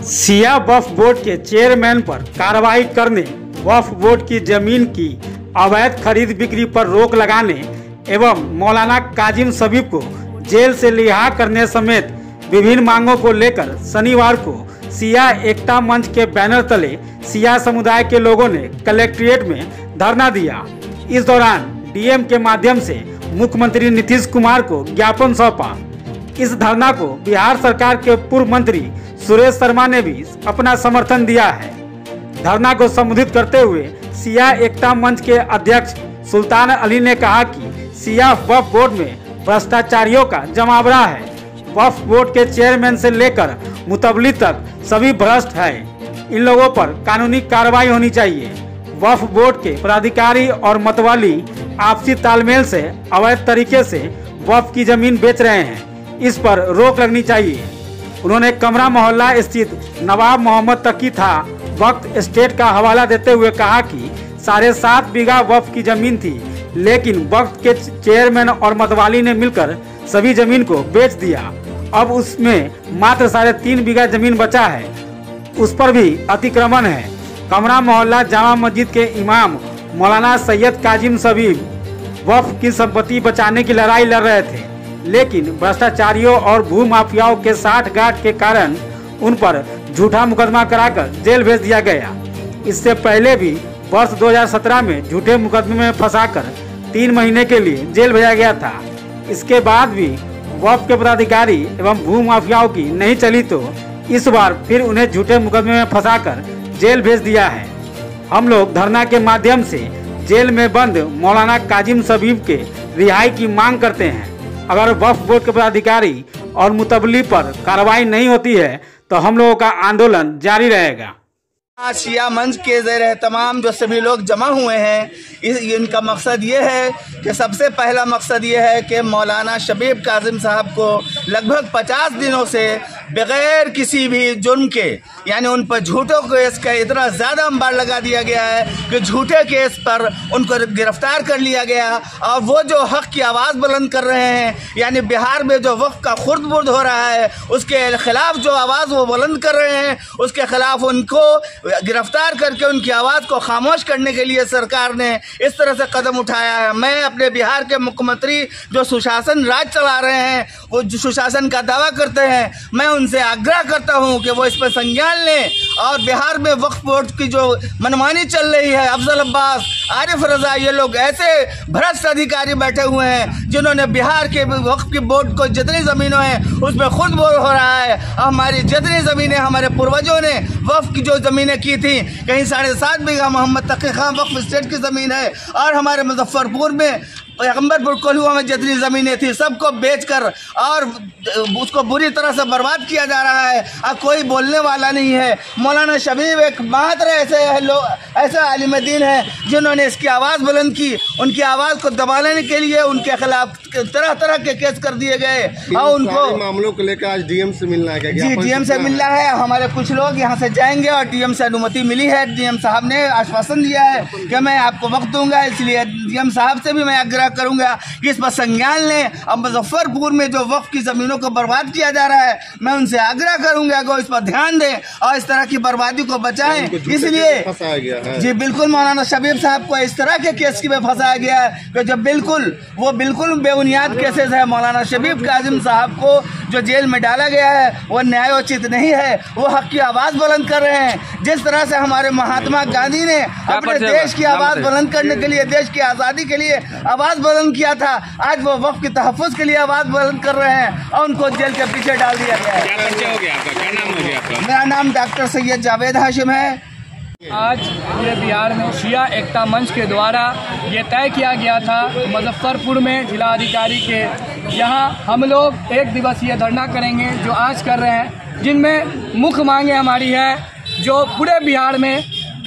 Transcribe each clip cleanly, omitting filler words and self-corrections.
सिया वक्फ board के chairman पर कार्रवाई करने, वक्फ बोर्ड की जमीन की अवैध खरीद बिक्री पर रोक लगाने एवं मौलाना काजिम शबीब को जेल से रिहा करने समेत विभिन्न मांगों को लेकर शनिवार को सिया एकता मंच के बैनर तले सिया समुदाय के लोगों ने कलेक्ट्रेट में धरना दिया। इस दौरान डीएम के माध्यम से मुख्यमंत्री नीतीश कुमार को ज्ञापन सौंपा। इस धरना को बिहार सरकार के पूर्व मंत्री सुरेश शर्मा ने भी अपना समर्थन दिया है। धरना को संबोधित करते हुए सिया एकता मंच के अध्यक्ष सुल्तान अली ने कहा कि सिया वक्फ बोर्ड में भ्रष्टाचारियों का जमावड़ा है। वक्फ बोर्ड के चेयरमैन से लेकर मुतवली तक सभी भ्रष्ट हैं। इन लोगों पर कानूनी कार्रवाई होनी चाहिए। वक्फ बोर्ड के पदाधिकारी और मतवाली आपसी तालमेल से अवैध तरीके से वक्फ की जमीन बेच रहे हैं, इस पर रोक लगनी चाहिए। उन्होंने कमरा मोहल्ला स्थित नवाब मोहम्मद तकी था वक्त स्टेट का हवाला देते हुए कहा कि 7.5 बीघा वक्फ की जमीन थी, लेकिन वक्फ के चेयरमैन और मतवाली ने मिलकर सभी जमीन को बेच दिया। अब उसमें मात्र 3.5 बीघा जमीन बचा है, उस पर भी अतिक्रमण है। कमरा मोहल्ला जामा मस्जिद के इमाम मौलाना सैयद काजिम शबीब वक्फ की संपत्ति बचाने की लड़ाई लड़ रहे थे, लेकिन भ्रष्टाचारियों और भू माफियाओं के साठगांठ के कारण उन पर झूठा मुकदमा कराकर जेल भेज दिया गया। इससे पहले भी वर्ष 2017 में झूठे मुकदमे में फंसाकर 3 महीने के लिए जेल भेजा गया था। इसके बाद भी वक्फ के पदाधिकारी एवं भू माफियाओं की नहीं चली तो इस बार फिर उन्हें झूठे मुकदमे में फंसाकर जेल भेज दिया है। हम लोग धरना के माध्यम से जेल में बंद मौलाना काजिम शबीब के रिहाई की मांग करते हैं। अगर वक्फ बोर्ड के पदाधिकारी और मुतवली पर कार्रवाई नहीं होती है तो हम लोगों का आंदोलन जारी रहेगा। सिया मंच के ज़ेर तमाम जो सभी लोग जमा हुए हैं, इनका मकसद ये है कि सबसे पहला मकसद ये है कि मौलाना शबीब काजिम साहब को लगभग 50 दिनों से बग़ैर किसी भी जुर्म के, यानी उन पर झूठों केस का इतना ज़्यादा अंबार लगा दिया गया है कि झूठे केस पर उनको गिरफ्तार कर लिया गया। और वो जो हक़ की आवाज़ बुलंद कर रहे हैं, यानी बिहार में जो वक्फ का खुर्द बुर्द हो रहा है, उसके ख़िलाफ़ जो आवाज़ वो बुलंद कर रहे हैं, उसके ख़िलाफ़ उनको गिरफ्तार करके उनकी आवाज़ को खामोश करने के लिए सरकार ने इस तरह से कदम उठाया है। मैं अपने बिहार के मुख्यमंत्री जो सुशासन राज चला रहे हैं, वो जो सुशासन का दावा करते हैं, मैं उनसे आग्रह करता हूं कि वो इस पर संज्ञान लें और बिहार में वक्फ बोर्ड की जो मनमानी चल रही है, अफजल अब्बास, आरिफ रजा, ये लोग ऐसे भ्रष्ट अधिकारी बैठे हुए हैं जिन्होंने बिहार के वक्फ की बोर्ड को जितनी ज़मीनें हैं उसमें खुद बोर हो रहा है। हमारी जितनी ज़मीनें हमारे पूर्वजों ने वक्फ की जो ज़मीनें की थी, कहीं 7.5 बीघा मोहम्मद तकी खान वक्फ स्टेट की ज़मीन है, और हमारे मुजफ्फरपुर में पैगम्बरपुर कोल्हुआ में जितनी ज़मीनें थी सबको बेचकर और उसको बुरी तरह से बर्बाद किया जा रहा है। अब कोई बोलने वाला नहीं है। मौलाना शबीब एक मात्र ऐसे आलिम दीन है जिन्होंने इसकी आवाज़ बुलंद की। उनकी आवाज़ को दबाने के लिए उनके खिलाफ तरह तरह के केस कर दिए गए और उनको मामलों को लेकर आज डीएम से मिलना है। जी, डीएम से मिलना है। हमारे कुछ लोग यहाँ से जाएंगे और डीएम से अनुमति मिली है। डीएम साहब ने आश्वासन दिया है कि मैं आपको वक्त दूंगा, इसलिए डीएम साहब से भी मैं आग्रह करूंगा कि इस पर संज्ञान लें। अब मुजफ्फरपुर में जो वक्फ की ज़मीनों को बर्बाद किया जा रहा है, मैं उनसे आग्रह करूंगा कि इस पर ध्यान दें और इस तरह की बर्बादी को बचाएं। इसलिए जी बिल्कुल मौलाना शबीब साहब को इस तरह के केस में फंसाया गया है कि जो बिल्कुल बेबुनियाद केसेस है। मौलाना शबीब काजिम साहब को जो जेल में डाला गया है वो न्यायोचित नहीं है। वो हक की आवाज़ बुलंद कर रहे हैं। जिस तरह से हमारे महात्मा गांधी ने अपने देश की आवाज़ बुलंद करने के लिए, देश की आज़ादी के लिए आवाज़ बुलंद किया था, आज वो वक्फ के तहफ़्फ़ुज़ के लिए आवाज़ बुलंद कर रहे हैं और उनको जेल के पीछे डाल दिया गया है। क्या नाम हो गया आपका? मेरा नाम डॉक्टर सैयद जावेद हाशिम है। आज पूरे बिहार में सिया एकता मंच के द्वारा ये तय किया गया था मुजफ्फरपुर में जिलाधिकारी के यहाँ हम लोग 1 दिवसीय धरना करेंगे, जो आज कर रहे हैं, जिनमें मुख्य मांगे हमारी है जो पूरे बिहार में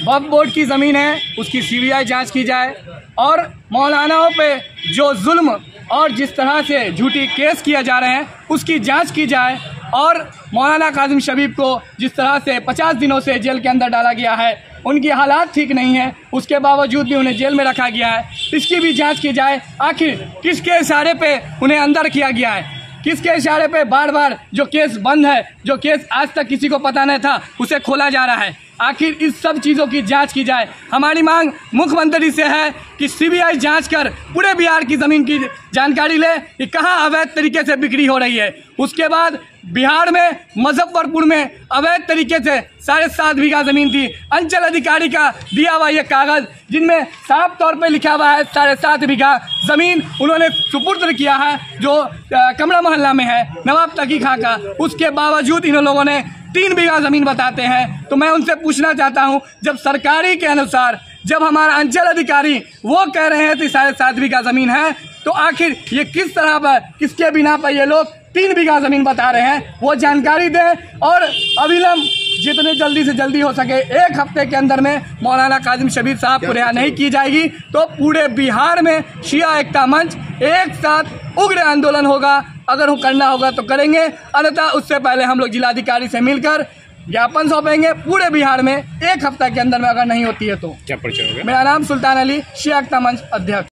वक्फ बोर्ड की ज़मीन है उसकी सीबीआई जांच की जाए और मौलानाओं पे जो जुल्म और जिस तरह से झूठी केस किया जा रहे हैं उसकी जांच की जाए और मौलाना काजिम शबीब को जिस तरह से 50 दिनों से जेल के अंदर डाला गया है, उनकी हालात ठीक नहीं है, उसके बावजूद भी उन्हें जेल में रखा गया है, इसकी भी जांच की जाए। आखिर किसके इशारे पे उन्हें अंदर किया गया है। किसके इशारे पे बार बार जो केस बंद है, जो केस आज तक किसी को पता नहीं था, उसे खोला जा रहा है। आखिर इस सब चीज़ों की जांच की जाए। हमारी मांग मुख्यमंत्री से है कि सीबीआई जांच कर पूरे बिहार की ज़मीन की जानकारी ले कि कहाँ अवैध तरीके से बिक्री हो रही है। उसके बाद बिहार में मुजफ्फरपुर में अवैध तरीके से 7.5 बीघा ज़मीन थी। अंचल अधिकारी का दिया हुआ ये कागज़ जिनमें साफ तौर पे लिखा हुआ है 7.5 बीघा ज़मीन उन्होंने सुपुर्द किया है, जो कमरा मोहल्ला में है, नवाब तकी खां का। उसके बावजूद इन लोगों ने 3 बीघा ज़मीन बताते हैं। तो मैं उनसे पूछना चाहता हूं, जब सरकारी के अनुसार, जब हमारा अंचल अधिकारी वो कह रहे हैं कि 7.5 बीघा ज़मीन है, तो आखिर ये किस तरह पर, किसके बिना पर ये लोग 3 बीघा ज़मीन बता रहे हैं, वो जानकारी दें। और अविलंब जितने जल्दी से जल्दी हो सके 1 हफ्ते के अंदर में मौलाना काजिम शबीर साहब को रिहा नहीं की जाएगी तो पूरे बिहार में शिया एकता मंच एक साथ उग्र आंदोलन होगा। अगर वो करना होगा तो करेंगे, अन्यथा उससे पहले हम लोग जिलाधिकारी से मिलकर ज्ञापन सौंपेंगे पूरे बिहार में 1 हफ्ते के अंदर में, अगर नहीं होती है तो। क्या परिचय होगा? मेरा नाम सुल्तान अली, शिया एकता मंच अध्यक्ष।